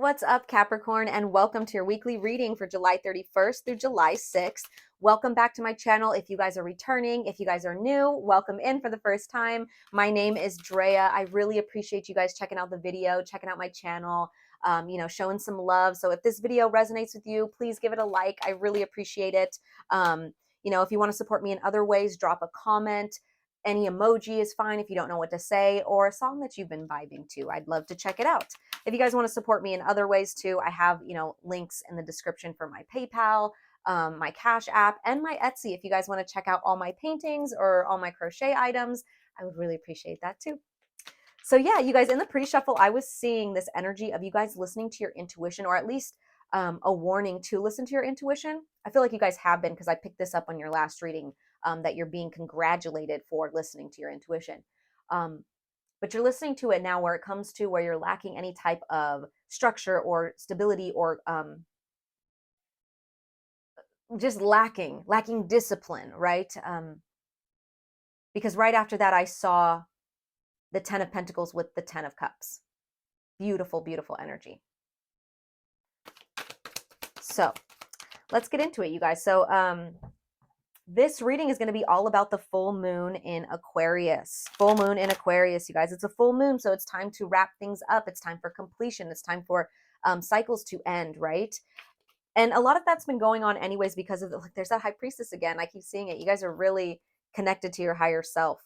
What's up, Capricorn, and welcome to your weekly reading for July 31st through July 6th. Welcome back to my channel. If you guys are returning, if you guys are new, welcome in for the first time. My name is Drea. I really appreciate you guys checking out the video, checking out my channel, showing some love. So if this video resonates with you, please give it a like. I really appreciate it. If you want to support me in other ways, drop a comment. Any emoji is fine if you don't know what to say, or a song that you've been vibing to. I'd love to check it out. If you guys want to support me in other ways too, I have, links in the description for my PayPal, my Cash App, and my Etsy. If you guys want to check out all my paintings or all my crochet items, I would really appreciate that too. So yeah, you guys, in the pre-shuffle, I was seeing this energy of you guys listening to your intuition, or at least a warning to listen to your intuition. I feel like you guys have been, because I picked this up on your last reading, that you're being congratulated for listening to your intuition. But you're listening to it now where it comes to where you're lacking any type of structure or stability, or just lacking discipline, right? Because right after that, I saw the 10 of Pentacles with the 10 of Cups. Beautiful, beautiful energy. So let's get into it, you guys. So this reading is going to be all about the full moon in Aquarius. Full moon in Aquarius, you guys. It's a full moon, so it's time to wrap things up. It's time for completion. It's time for cycles to end, right? And a lot of that's been going on anyways because of, there's that High Priestess again. I keep seeing it. You guys are really connected to your higher self.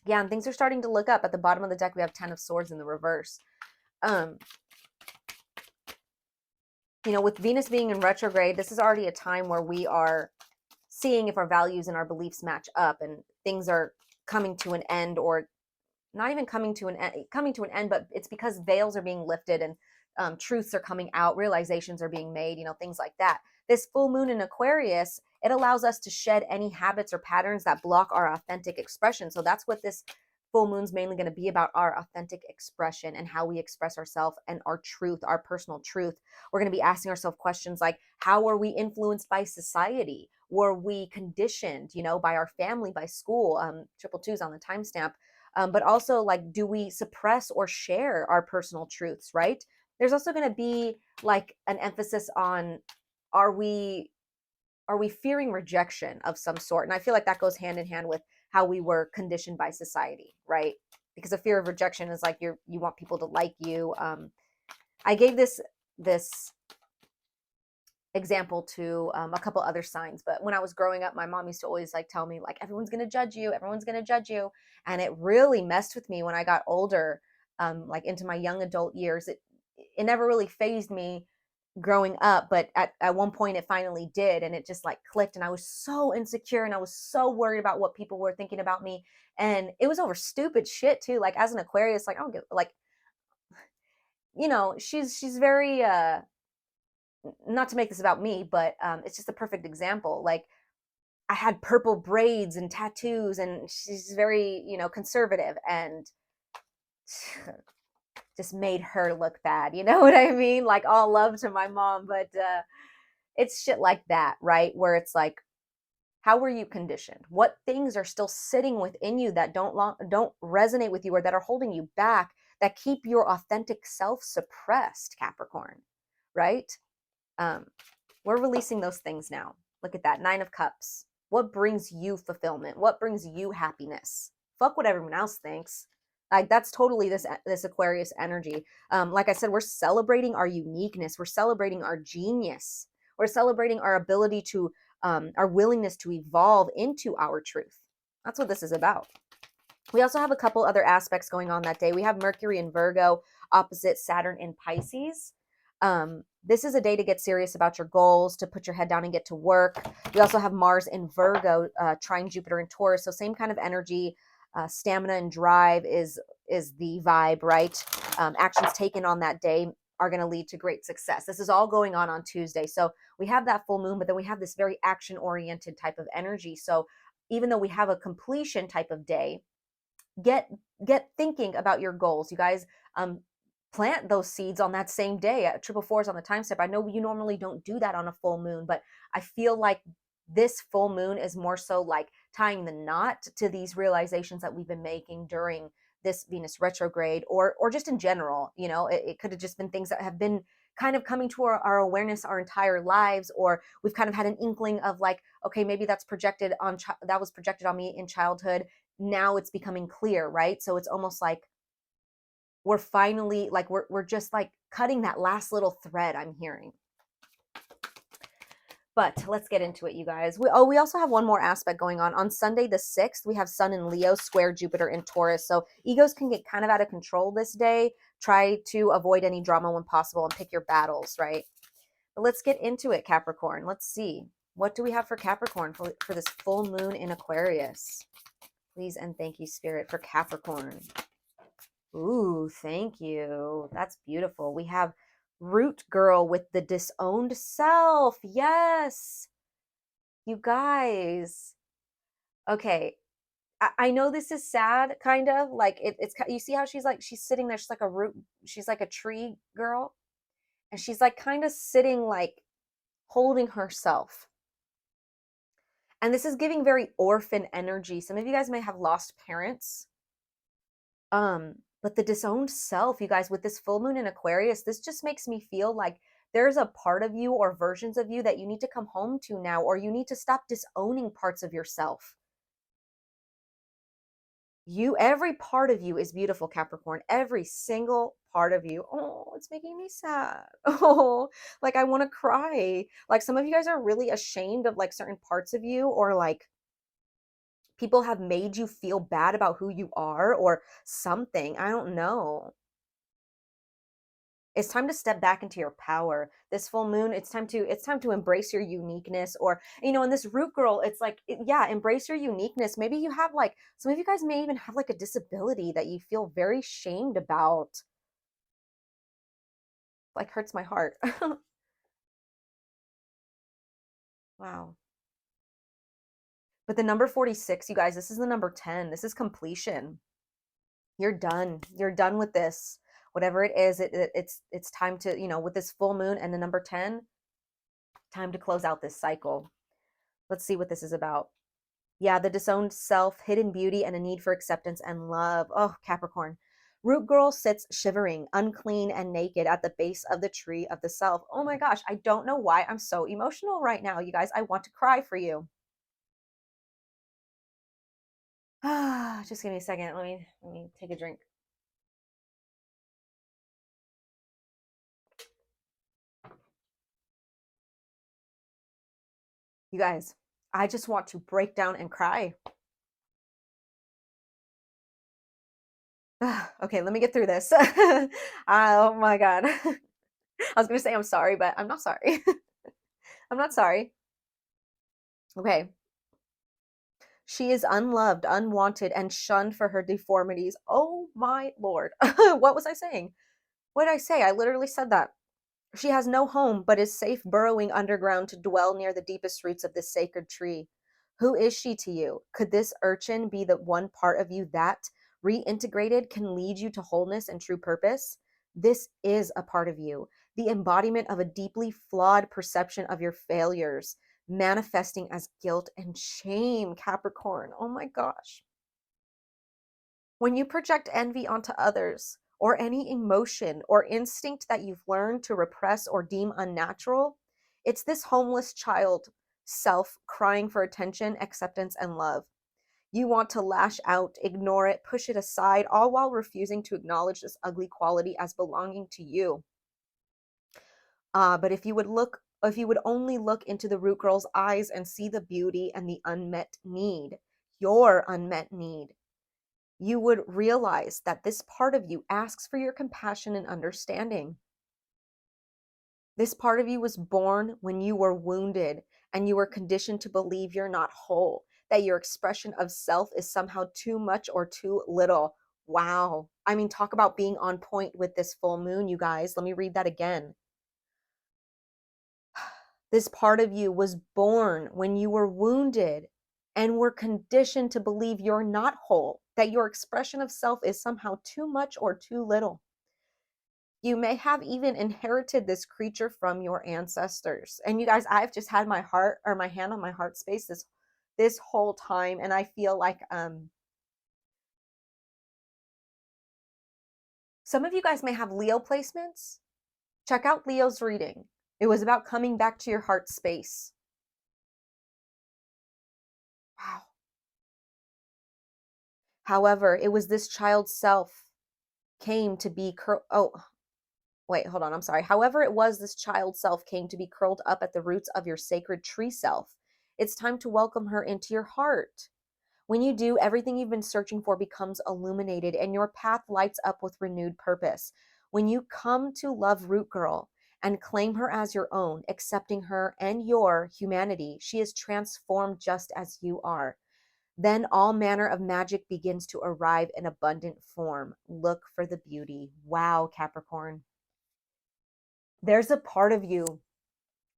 Yeah, and things are starting to look up. At the bottom of the deck, we have 10 of Swords in the reverse. With Venus being in retrograde, this is already a time where we are seeing if our values and our beliefs match up, and things are coming to an end, or not even coming to an end, but it's because veils are being lifted and truths are coming out, realizations are being made, things like that. This full moon in Aquarius, it allows us to shed any habits or patterns that block our authentic expression. So that's what this full moon's mainly going to be about, our authentic expression and how we express ourselves and our truth, our personal truth. We're going to be asking ourselves questions like, how were we influenced by society? Were we conditioned, by our family, by school? 222s on the timestamp. But also, like, do we suppress or share our personal truths, right? There's also going to be like an emphasis on, are we fearing rejection of some sort? And I feel like that goes hand in hand with how we were conditioned by society, right? Because a fear of rejection is like you want people to like you. I gave this example to a couple other signs, but when I was growing up, my mom used to always tell me everyone's going to judge you, and it really messed with me when I got older, into my young adult years. It never really fazed me growing up, but at one point it finally did, and it just clicked, and I was so insecure and I was so worried about what people were thinking about me, and it was over stupid shit too. As an Aquarius, I don't give she's very not to make this about me, but it's just a perfect example. I had purple braids and tattoos, and she's very, conservative, and just made her look bad. You know what I mean? All love to my mom, but it's shit like that, right? Where it's how were you conditioned? What things are still sitting within you that don't resonate with you, or that are holding you back, that keep your authentic self suppressed, Capricorn, right? We're releasing those things now. Look at that, 9 of Cups. What brings you fulfillment? What brings you happiness? Fuck what everyone else thinks. That's totally this Aquarius energy. Like I said, we're celebrating our uniqueness. We're celebrating our genius. We're celebrating our ability to, our willingness to evolve into our truth. That's what this is about. We also have a couple other aspects going on that day. We have Mercury in Virgo opposite Saturn in Pisces. This is a day to get serious about your goals, to put your head down and get to work. We also have Mars in Virgo, trine Jupiter in Taurus. So same kind of energy. Stamina and drive is the vibe, right? Actions taken on that day are going to lead to great success. This is all going on Tuesday. So we have that full moon, but then we have this very action-oriented type of energy. So even though we have a completion type of day, get thinking about your goals, you guys. Plant those seeds on that same day. 444s on the time step. I know you normally don't do that on a full moon, but I feel like this full moon is more so tying the knot to these realizations that we've been making during this Venus retrograde, or just in general, you know, it could have just been things that have been kind of coming to our awareness our entire lives, or we've kind of had an inkling of like, okay, maybe that's projected on that was projected on me in childhood. Now it's becoming clear, right? So it's almost like we're finally like we're just like cutting that last little thread, I'm hearing. But let's get into it, you guys. We also have one more aspect going on. On Sunday the 6th, we have Sun in Leo square Jupiter in Taurus. So egos can get kind of out of control this day. Try to avoid any drama when possible and pick your battles, right? But let's get into it, Capricorn. Let's see. What do we have for Capricorn for this full moon in Aquarius? Please and thank you, Spirit, for Capricorn. Ooh, thank you. That's beautiful. We have Root Girl with the disowned self. Yes. You guys. Okay. I know this is sad, kind of. Like, it's, you see how she's like, she's sitting there. She's like a root, she's like a tree girl. And she's like kind of sitting, like holding herself. And this is giving very orphan energy. Some of you guys may have lost parents. But the disowned self, you guys, with this full moon in Aquarius, this just makes me feel like there's a part of you or versions of you that you need to come home to now, or you need to stop disowning parts of yourself. Every part of you is beautiful, Capricorn. Every single part of you. Oh, it's making me sad. Oh, like I want to cry. Like some of you guys are really ashamed of like certain parts of you, or like people have made you feel bad about who you are or something. I don't know. It's time to step back into your power. This full moon, it's time to embrace your uniqueness. Or, you know, in this root girl, it's like, yeah, embrace your uniqueness. Maybe you have like, some of you guys may even have like a disability that you feel very shamed about. Like, hurts my heart. Wow. But the number 46, you guys, this is the number 10. This is completion. You're done. You're done with this. Whatever it is, it's time to, you know, with this full moon and the number 10, time to close out this cycle. Let's see what this is about. Yeah, the disowned self, hidden beauty, and a need for acceptance and love. Oh, Capricorn. Root girl sits shivering, unclean and naked at the base of the tree of the self. Oh my gosh, I don't know why I'm so emotional right now, you guys. I want to cry for you. Ah, just give me a second. Let me take a drink. You guys, I just want to break down and cry. Okay, let me get through this. Oh my God. I was going to say I'm sorry, but I'm not sorry. I'm not sorry. Okay. She is unloved, unwanted, and shunned for her deformities. Oh my Lord. What was I saying? What did I say? I literally said that. She has no home, but is safe burrowing underground to dwell near the deepest roots of this sacred tree. Who is she to you? Could this urchin be the one part of you that, reintegrated, can lead you to wholeness and true purpose? This is a part of you, the embodiment of a deeply flawed perception of your failures, manifesting as guilt and shame, Capricorn. Oh my gosh. When you project envy onto others, or any emotion or instinct that you've learned to repress or deem unnatural, it's this homeless child self crying for attention, acceptance, and love. You want to lash out, ignore it, push it aside, all while refusing to acknowledge this ugly quality as belonging to you. But if you would only look into the root girl's eyes and see the beauty and the unmet need, your unmet need, you would realize that this part of you asks for your compassion and understanding. This part of you was born when you were wounded and you were conditioned to believe you're not whole, that your expression of self is somehow too much or too little. Wow. I mean, talk about being on point with this full moon, you guys. Let me read that again. This part of you was born when you were wounded and were conditioned to believe you're not whole, that your expression of self is somehow too much or too little. You may have even inherited this creature from your ancestors. And you guys, I've just had my heart or my hand on my heart space this whole time, and I feel like Some of you guys may have Leo placements. Check out Leo's reading. It was about coming back to your heart space. Wow. However, it was this child's self came to be oh, wait, hold on, I'm sorry. However, it was this child self came to be curled up at the roots of your sacred tree self. It's time to welcome her into your heart. When you do, everything you've been searching for becomes illuminated and your path lights up with renewed purpose. When you come to love Root Girl and claim her as your own, accepting her and your humanity, she is transformed just as you are. Then all manner of magic begins to arrive in abundant form. Look for the beauty. Wow, Capricorn. There's a part of you,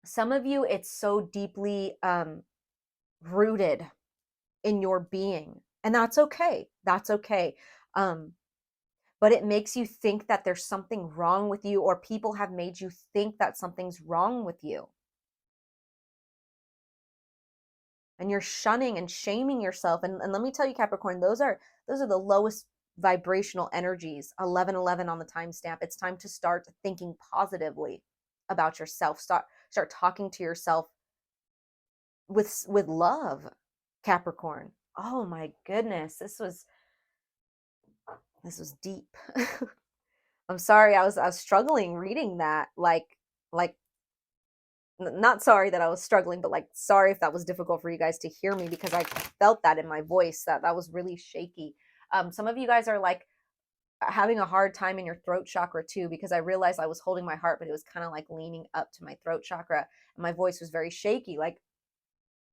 some of you, it's so deeply rooted in your being, and that's okay. That's okay. Um, but it makes you think that there's something wrong with you, or people have made you think that something's wrong with you. And you're shunning and shaming yourself. And let me tell you, Capricorn, those are the lowest vibrational energies. 1111 on the timestamp. It's time to start thinking positively about yourself. Start talking to yourself with love, Capricorn. Oh my goodness, this was deep. I'm sorry, I was struggling reading that. Like not sorry that I was struggling, but like sorry if that was difficult for you guys to hear me, because I felt that in my voice, that was really shaky. Some of you guys are like having a hard time in your throat chakra too, because I realized I was holding my heart, but it was kind of like leaning up to my throat chakra, and my voice was very shaky. Like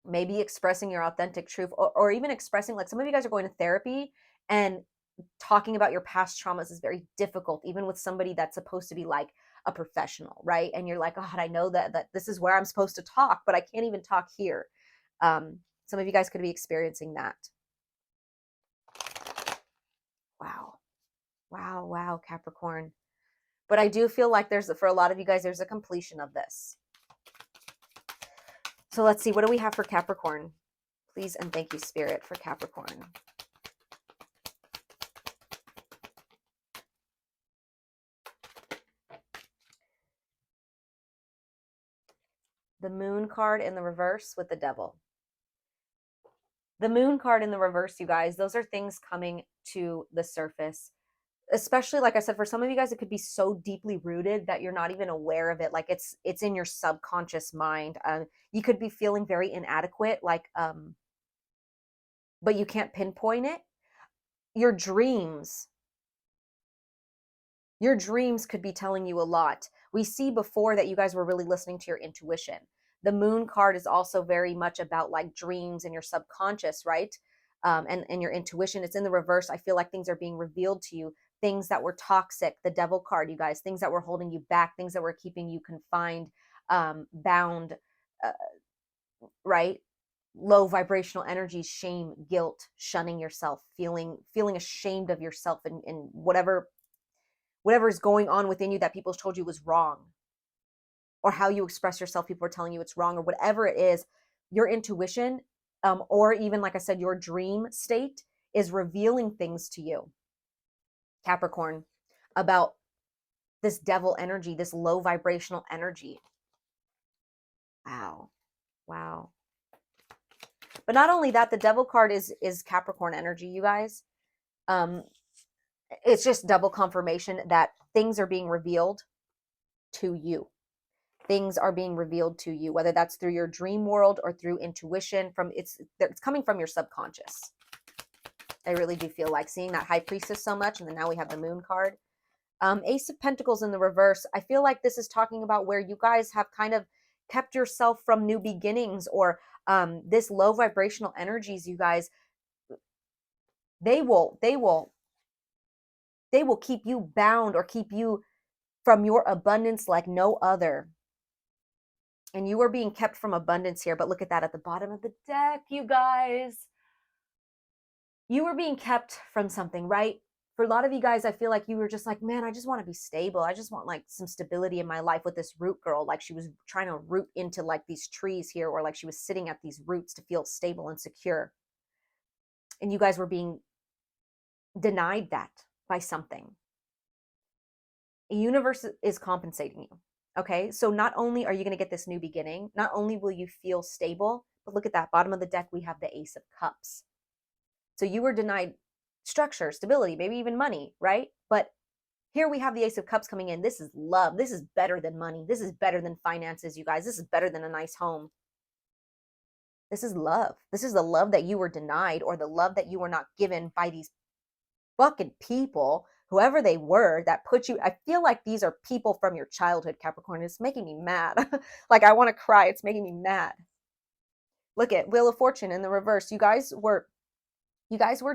maybe expressing your authentic truth, or even expressing, like some of you guys are going to therapy, and talking about your past traumas is very difficult, even with somebody that's supposed to be like a professional, right? And you're like, oh, I know that this is where I'm supposed to talk, but I can't even talk here. Some of you guys could be experiencing that. Wow. Wow, wow, Capricorn. But I do feel like for a lot of you guys, there's a completion of this. So let's see, what do we have for Capricorn? Please and thank you, Spirit, for Capricorn. The Moon card in the reverse with the Devil. The Moon card in the reverse, you guys, those are things coming to the surface. Especially, like I said, for some of you guys, it could be so deeply rooted that you're not even aware of it. Like it's in your subconscious mind. You could be feeling very inadequate, but you can't pinpoint it. Your dreams could be telling you a lot. We see before that you guys were really listening to your intuition. The Moon card is also very much about like dreams and your subconscious, right? And your intuition. It's in the reverse. I feel like things are being revealed to you. Things that were toxic, the Devil card, you guys, things that were holding you back, things that were keeping you confined, bound, uh, right? Low vibrational energies, shame, guilt, shunning yourself, feeling ashamed of yourself, and whatever is going on within you that people told you was wrong, or how you express yourself, people are telling you it's wrong, or whatever it is. Your intuition, or even, like I said, your dream state is revealing things to you, Capricorn, about this devil energy, this low vibrational energy. Wow. Wow. But not only that, the Devil card is Capricorn energy, you guys. It's just double confirmation that things are being revealed to you. Things are being revealed to you, whether that's through your dream world or through intuition. It's coming from your subconscious. I really do feel like seeing that High Priestess so much, and then now we have the Moon card. Ace of Pentacles in the reverse. I feel like this is talking about where you guys have kind of kept yourself from new beginnings, or this low vibrational energies, you guys, they will keep you bound or keep you from your abundance like no other. And you are being kept from abundance here. But look at that at the bottom of the deck, you guys. You were being kept from something, right? For a lot of you guys, I feel like you were just like, man, I just want to be stable. I just want like some stability in my life with this root girl. Like she was trying to root into like these trees here, or like she was sitting at these roots to feel stable and secure. And you guys were being denied that by something. The universe is compensating you. Okay. So not only are you going to get this new beginning, not only will you feel stable, but look at that bottom of the deck. We have the Ace of Cups. So you were denied structure, stability, maybe even money, right? But here we have the Ace of Cups coming in. This is love. This is better than money. This is better than finances, you guys. This is better than a nice home. This is love. This is the love that you were denied, or the love that you were not given by these fucking people, whoever they were, that put you. I feel like these are people from your childhood, Capricorn. It's making me mad. Like, I want to cry. It's making me mad. Look at Wheel of Fortune in the reverse. You guys were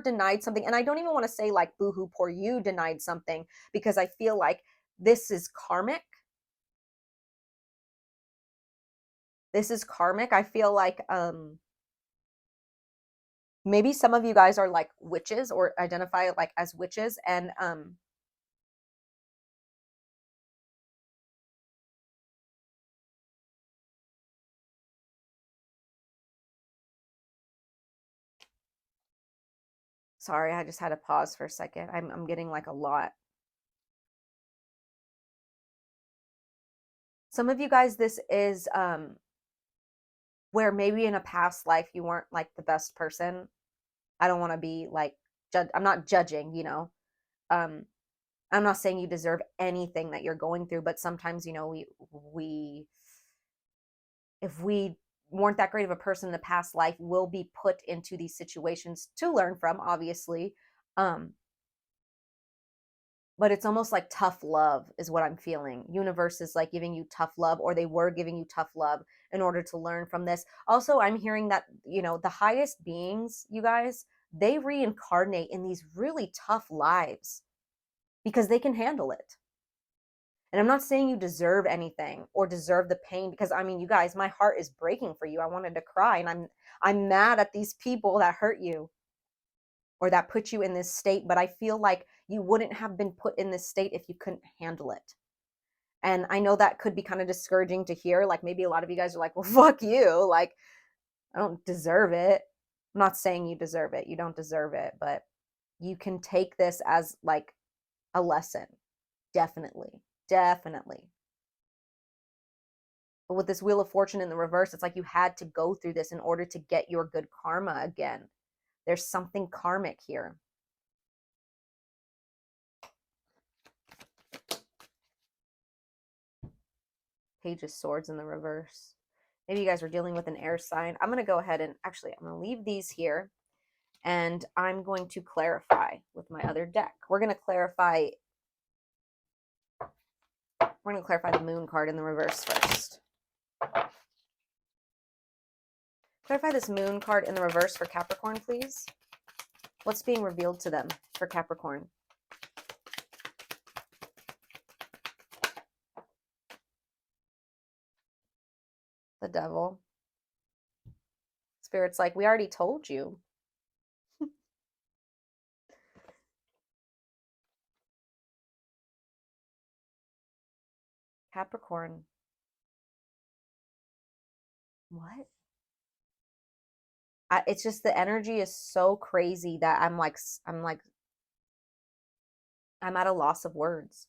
denied something, and I don't even want to say like boohoo poor you denied something, because I feel like this is karmic. This is karmic. I feel like maybe some of you guys are like witches, or identify like as witches, and sorry, I just had to pause for a second. I'm getting like a lot. Some of you guys, this is where maybe in a past life you weren't like the best person. I don't want to be like I'm not judging, Um I'm not saying you deserve anything that you're going through, but sometimes, we if we weren't that great of a person in the past life, we'll be put into these situations to learn from, obviously. Um, but it's almost like tough love is what I'm feeling. Universe is like giving you tough love, or they were giving you tough love in order to learn from this. Also, I'm hearing that, the highest beings, you guys, they reincarnate in these really tough lives because they can handle it. And I'm not saying you deserve anything or deserve the pain, because I mean, you guys, my heart is breaking for you. I wanted to cry, and I'm mad at these people that hurt you or that put you in this state, but I feel like you wouldn't have been put in this state if you couldn't handle it. And I know that could be kind of discouraging to hear. Like, maybe a lot of you guys are like, "Well, fuck you. Like, I don't deserve it." I'm not saying you deserve it. You don't deserve it, but you can take this as like a lesson. Definitely. Definitely. But with this Wheel of Fortune in the reverse, it's like you had to go through this in order to get your good karma again. There's something karmic here. Page of Swords in the reverse. Maybe you guys were dealing with an air sign. I'm going to go ahead and actually, I'm going to leave these here, and I'm going to clarify with my other deck. We're going to clarify the Moon card in the reverse first. Clarify this Moon card in the reverse for Capricorn, please. What's being revealed to them for Capricorn? The Devil. Spirit's like, we already told you. Capricorn. What? It's just the energy is so crazy that I'm at a loss of words.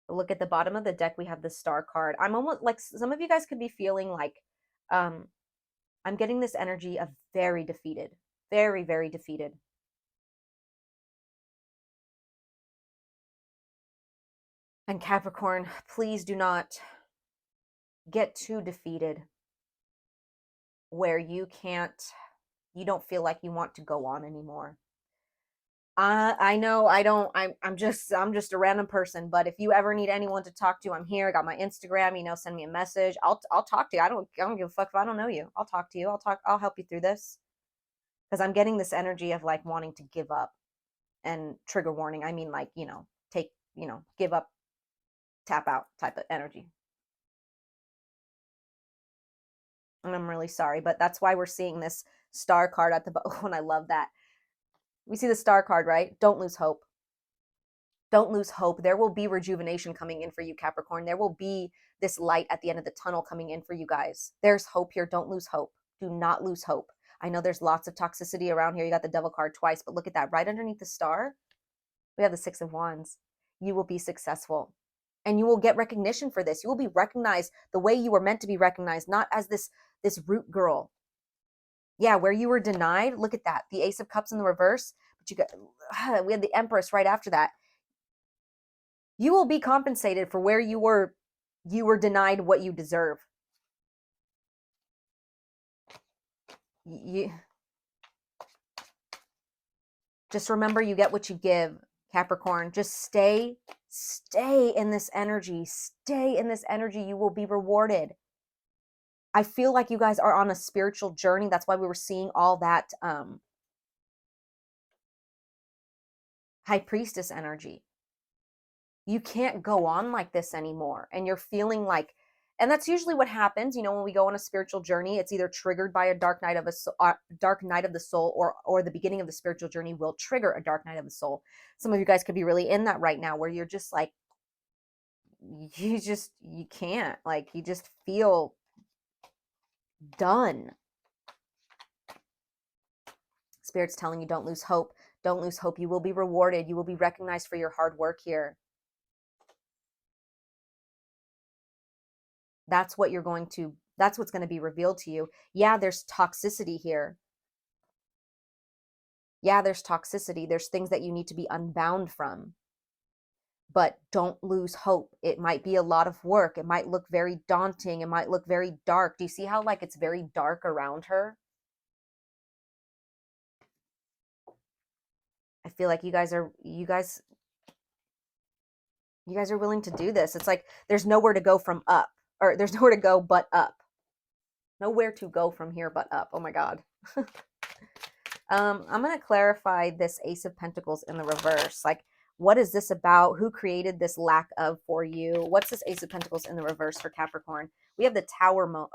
Look at the bottom of the deck. We have the Star card. I'm almost like, some of you guys could be feeling like, um, I'm getting this energy of very defeated, very, very defeated. And Capricorn, please do not get too defeated where you don't feel like you want to go on anymore. I know I don't. I'm just a random person. But if you ever need anyone to talk to, I'm here. I got my Instagram. Send me a message. I'll talk to you. I don't give a fuck if I don't know you. I'll talk to you. I'll help you through this, because I'm getting this energy of like wanting to give up. And trigger warning. I mean, like, take, give up, tap out type of energy. And I'm really sorry, but that's why we're seeing this Star card at the bottom. And I love that. We see the Star card, right? Don't lose hope. Don't lose hope. There will be rejuvenation coming in for you, Capricorn. There will be this light at the end of the tunnel coming in for you guys. There's hope here. Don't lose hope. Do not lose hope. I know there's lots of toxicity around here. You got the Devil card twice, but look at that. Right underneath the Star, We have the Six of Wands. You will be successful and you will get recognition for this. You will be recognized the way you were meant to be recognized, not as this root girl. Yeah, where you were denied. Look at that. The Ace of Cups in the reverse. But you got, we had the Empress right after that. You will be compensated for where you were denied what you deserve. You just remember, you get what you give, Capricorn. Just stay in this energy. Stay in this energy. You will be rewarded. I feel like you guys are on a spiritual journey. That's why we were seeing all that High Priestess energy. You can't go on like this anymore. And you're feeling like, and that's usually what happens, you know, when we go on a spiritual journey. It's either triggered by a dark night of the soul, or the beginning of the spiritual journey will trigger a dark night of the soul. Some of you guys could be really in that right now, where you're just like, you can't, like, you just feel done. Spirit's telling you, don't lose hope. Don't lose hope. You will be rewarded. You will be recognized for your hard work here. That's what's going to be revealed to you. Yeah, there's toxicity here. Yeah, there's toxicity. There's things that you need to be unbound from. But don't lose hope. It might be a lot of work. It might look very daunting. It might look very dark. Do you see how, like, it's very dark around her? I feel like you guys are willing to do this. It's like there's nowhere to go from up, or there's nowhere to go but up. Nowhere to go from here but up. Oh my God. I'm going to clarify this Ace of Pentacles in the reverse. Like, what is this about? Who created this lack of for you? What's this Ace of Pentacles in the reverse for Capricorn? We have the Tower moment.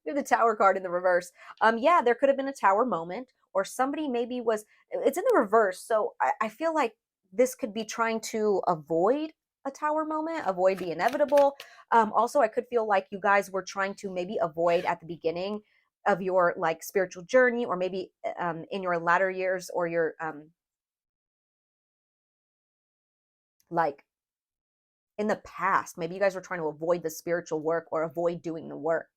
We have the Tower card in the reverse. Yeah, there could have been a Tower moment, or somebody maybe was, it's in the reverse. So I feel like this could be trying to avoid a Tower moment, avoid the inevitable. Also, I could feel like you guys were trying to maybe avoid at the beginning of your, like, spiritual journey, or maybe in your latter years, or your like in the past, maybe you guys were trying to avoid the spiritual work or avoid doing the work.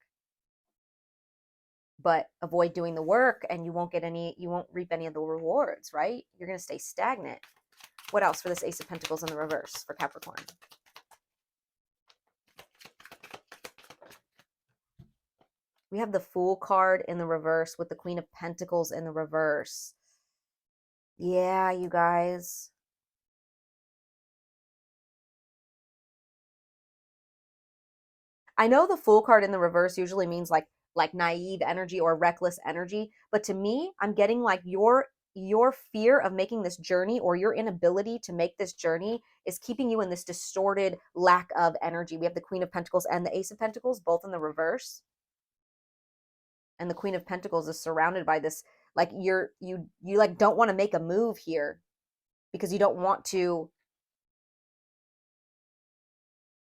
But avoid doing the work and you won't reap any of the rewards, right? You're going to stay stagnant. What else for this Ace of Pentacles in the reverse for Capricorn? We have the Fool card in the reverse with the Queen of Pentacles in the reverse. Yeah, you guys. I know the Fool card in the reverse usually means like naive energy or reckless energy, but to me, I'm getting like your fear of making this journey, or your inability to make this journey, is keeping you in this distorted lack of energy. We have the Queen of Pentacles and the Ace of Pentacles both in the reverse. And the Queen of Pentacles is surrounded by this, like, you like don't want to make a move here because you don't want to,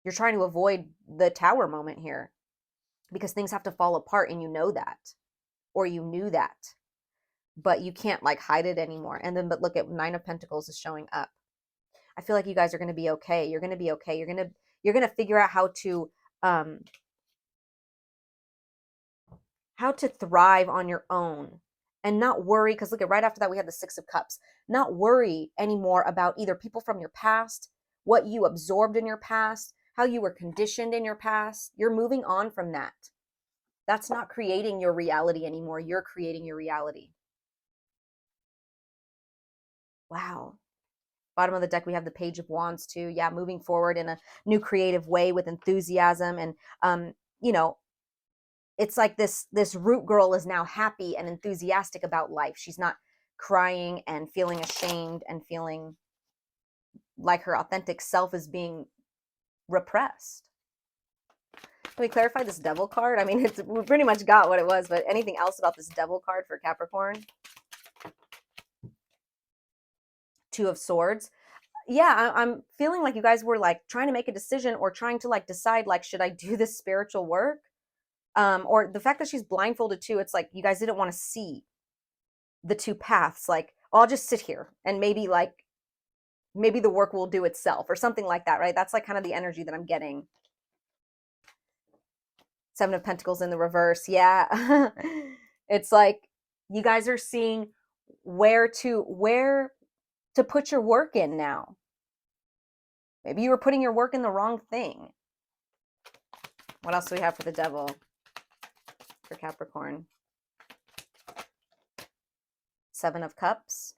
you're trying to avoid the Tower moment here because things have to fall apart, and you know that, or you knew that, but you can't like hide it anymore. And then, but look at Nine of Pentacles is showing up. I feel like you guys are going to be okay. You're going to be okay. You're going to figure out how to thrive on your own and not worry. Because look at, right after that, we have the Six of Cups. Not worry anymore about either people from your past, what you absorbed in your past, how you were conditioned in your past. You're moving on from that. That's not creating your reality anymore. You're creating your reality. Wow. Bottom of the deck, we have the Page of Wands too. Yeah, moving forward in a new creative way with enthusiasm. And, you know, it's like this root girl is now happy and enthusiastic about life. She's not crying and feeling ashamed and feeling like her authentic self is being repressed. Can we clarify this Devil card? I mean, we pretty much got what it was, but anything else about this Devil card for Capricorn? Two of Swords. Yeah, I'm feeling like you guys were like trying to make a decision, or trying to like decide, like, should I do this spiritual work? Or the fact that she's blindfolded too, it's like you guys didn't want to see the two paths. Like, oh, I'll just sit here and maybe like maybe the work will do itself or something like that, right? That's like kind of the energy that I'm getting. Seven of Pentacles in the reverse. Yeah. It's like you guys are seeing where to put your work in now. Maybe you were putting your work in the wrong thing. What else do we have for the devil for Capricorn? Seven of Cups.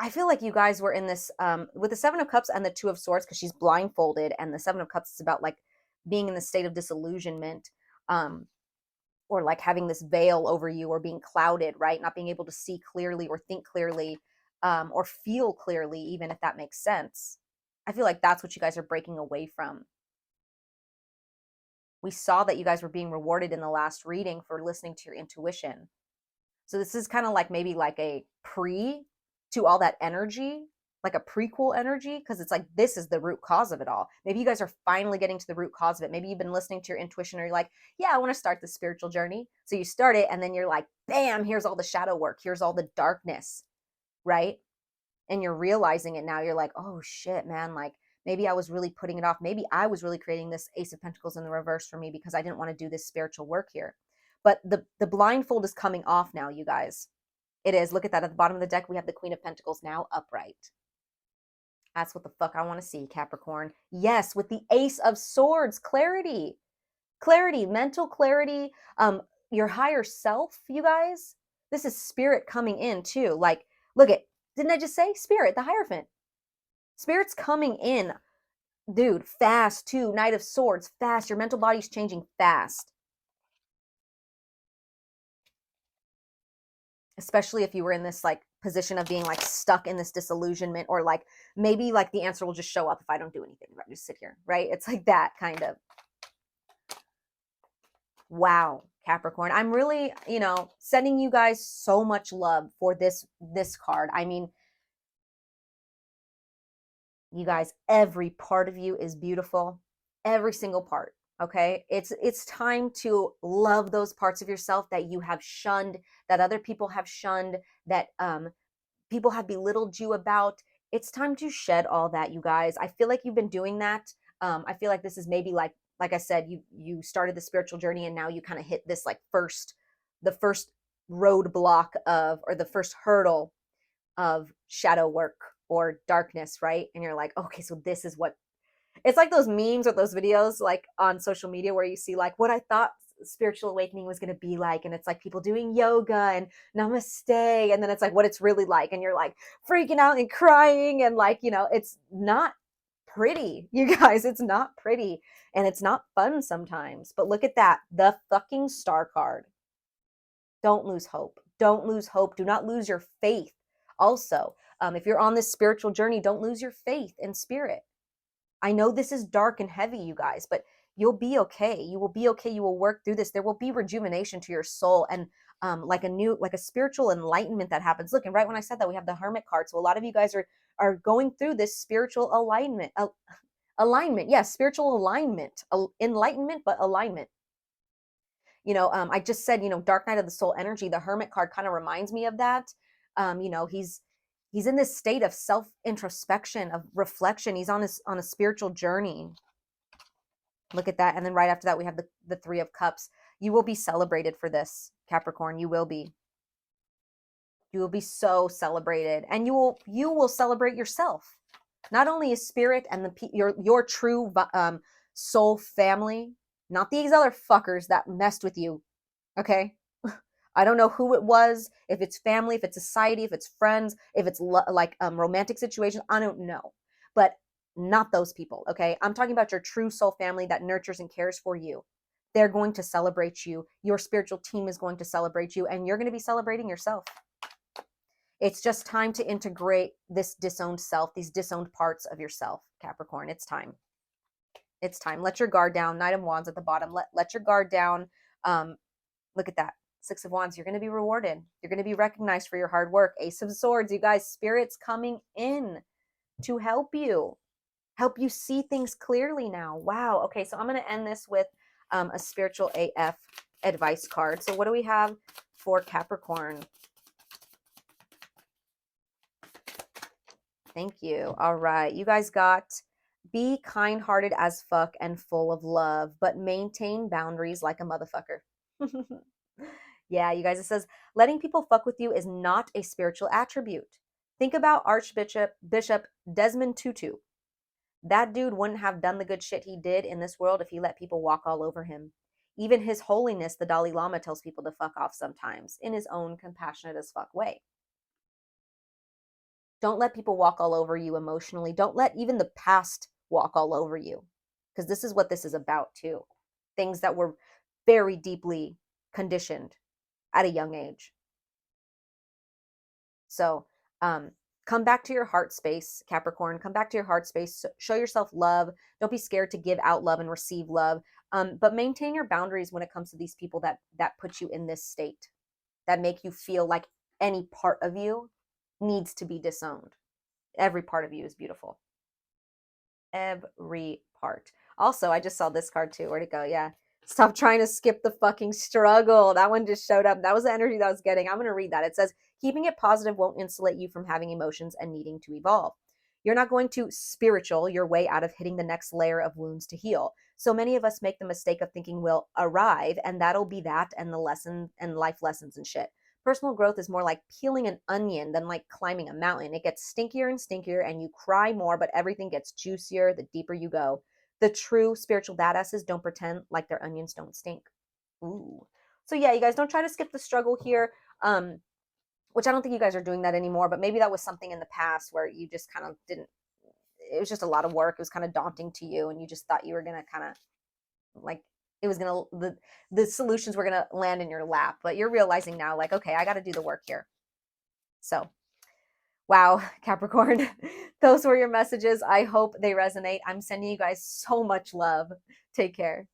I feel like you guys were in this with the Seven of Cups and the Two of Swords, because she's blindfolded, and the Seven of Cups is about like being in the state of disillusionment, or like having this veil over you, or being clouded, right? Not being able to see clearly or think clearly, or feel clearly, even if that makes sense. I feel like that's what you guys are breaking away from. We saw that you guys were being rewarded in the last reading for listening to your intuition. So this is kind of like maybe like a pre to all that energy, like a prequel energy, because it's like this is the root cause of it all. Maybe you guys are finally getting to the root cause of it. Maybe you've been listening to your intuition, or you're like, yeah, I want to start the spiritual journey. So you start it, and then you're like, bam, here's all the shadow work. Here's all the darkness, right? And you're realizing it now. You're like, oh shit, man, like maybe I was really putting it off. Maybe I was really creating this Ace of Pentacles in the reverse for me because I didn't want to do this spiritual work here. But the blindfold is coming off now, you guys. It is. Look at that. At the bottom of the deck, we have the Queen of Pentacles now upright. That's what the fuck I want to see, Capricorn. Yes, with the Ace of Swords, clarity. Clarity, mental clarity, your higher self, you guys. This is spirit coming in too. Like, look at, didn't I just say spirit, the Hierophant? Spirit's coming in, dude, fast too. Knight of Swords, fast. Your mental body's changing fast. Especially if you were in this like position of being like stuck in this disillusionment, or like maybe like the answer will just show up if I don't do anything, if I just sit here, right? It's like that kind of. Wow, Capricorn. I'm really, sending you guys so much love for this card. I mean, you guys, every part of you is beautiful. Every single part. Okay? It's time to love those parts of yourself that you have shunned, that other people have shunned, that people have belittled you about. It's time to shed all that, you guys. I feel like you've been doing that. I feel like this is maybe like I said, you started the spiritual journey, and now you kind of hit this like the first roadblock of, or the first hurdle of shadow work or darkness, right? And you're like, okay, so this is what it's like, those memes or those videos like on social media where you see like what I thought spiritual awakening was going to be like, and it's like people doing yoga and namaste, and then it's like what it's really like, and you're like freaking out and crying, and like, it's not pretty, you guys. It's not pretty, and it's not fun sometimes. But look at that, the fucking Star card. Don't lose hope. Don't lose hope. Do not lose your faith. Also, if you're on this spiritual journey, don't lose your faith in spirit. I know this is dark and heavy, you guys, but you'll be okay. You will be okay. You will work through this. There will be rejuvenation to your soul, and like a spiritual enlightenment that happens. Look, and right when I said that, we have the Hermit card. So a lot of you guys are going through this spiritual alignment. Alignment, yes, spiritual alignment, enlightenment, but alignment. I just said, Dark Night of the Soul energy. The Hermit card kind of reminds me of that. He's in this state of self introspection, of reflection. He's on a spiritual journey. Look at that. And then right after that, we have the Three of Cups. You will be celebrated for this, Capricorn. You will be. You will be so celebrated, and you will celebrate yourself. Not only is spirit and your true soul family, not these other fuckers that messed with you. Okay. I don't know who it was, if it's family, if it's society, if it's friends, if it's romantic situations. I don't know, but not those people. Okay. I'm talking about your true soul family that nurtures and cares for you. They're going to celebrate you. Your spiritual team is going to celebrate you, and you're going to be celebrating yourself. It's just time to integrate this disowned self, these disowned parts of yourself, Capricorn. It's time. It's time. Let your guard down. Knight of Wands at the bottom. Let your guard down. Look at that. Six of Wands. You're going to be rewarded. You're going to be recognized for your hard work. Ace of Swords. You guys, spirit's coming in to help you see things clearly now. Wow. Okay, so I'm going to end this with a spiritual AF advice card. So what do we have for Capricorn? Thank you. All right. You guys got be kind-hearted as fuck and full of love, but maintain boundaries like a motherfucker. Yeah, you guys, it says letting people fuck with you is not a spiritual attribute. Think about Bishop Desmond Tutu. That dude wouldn't have done the good shit he did in this world if he let people walk all over him. Even His Holiness, the Dalai Lama, tells people to fuck off sometimes in his own compassionate as fuck way. Don't let people walk all over you emotionally. Don't let even the past walk all over you, because this is what this is about too. Things that were very deeply conditioned at a young age. So, come back to your heart space, Capricorn. Come back to your heart space. Show yourself love. Don't be scared to give out love and receive love. But maintain your boundaries when it comes to these people that put you in this state, that make you feel like any part of you needs to be disowned. Every part of you is beautiful. Every part. Also, I just saw this card too. Where'd it go? Yeah. Stop trying to skip the fucking struggle. That one just showed up. That was the energy that I was getting. I'm going to read that. It says, keeping it positive won't insulate you from having emotions and needing to evolve. You're not going to spiritual your way out of hitting the next layer of wounds to heal. So many of us make the mistake of thinking we'll arrive and that'll be that and the lesson and life lessons and shit. Personal growth is more like peeling an onion than like climbing a mountain. It gets stinkier and stinkier and you cry more, but everything gets juicier the deeper you go. The true spiritual badasses don't pretend like their onions don't stink. Ooh. So yeah, you guys don't try to skip the struggle here. Which I don't think you guys are doing that anymore, but maybe that was something in the past where you just kind of didn't, it was just a lot of work. It was kind of daunting to you and you just thought you were going to kind of like, it was going to, the solutions were going to land in your lap, but you're realizing now like, okay, I got to do the work here. So, wow, Capricorn, those were your messages. I hope they resonate. I'm sending you guys so much love. Take care.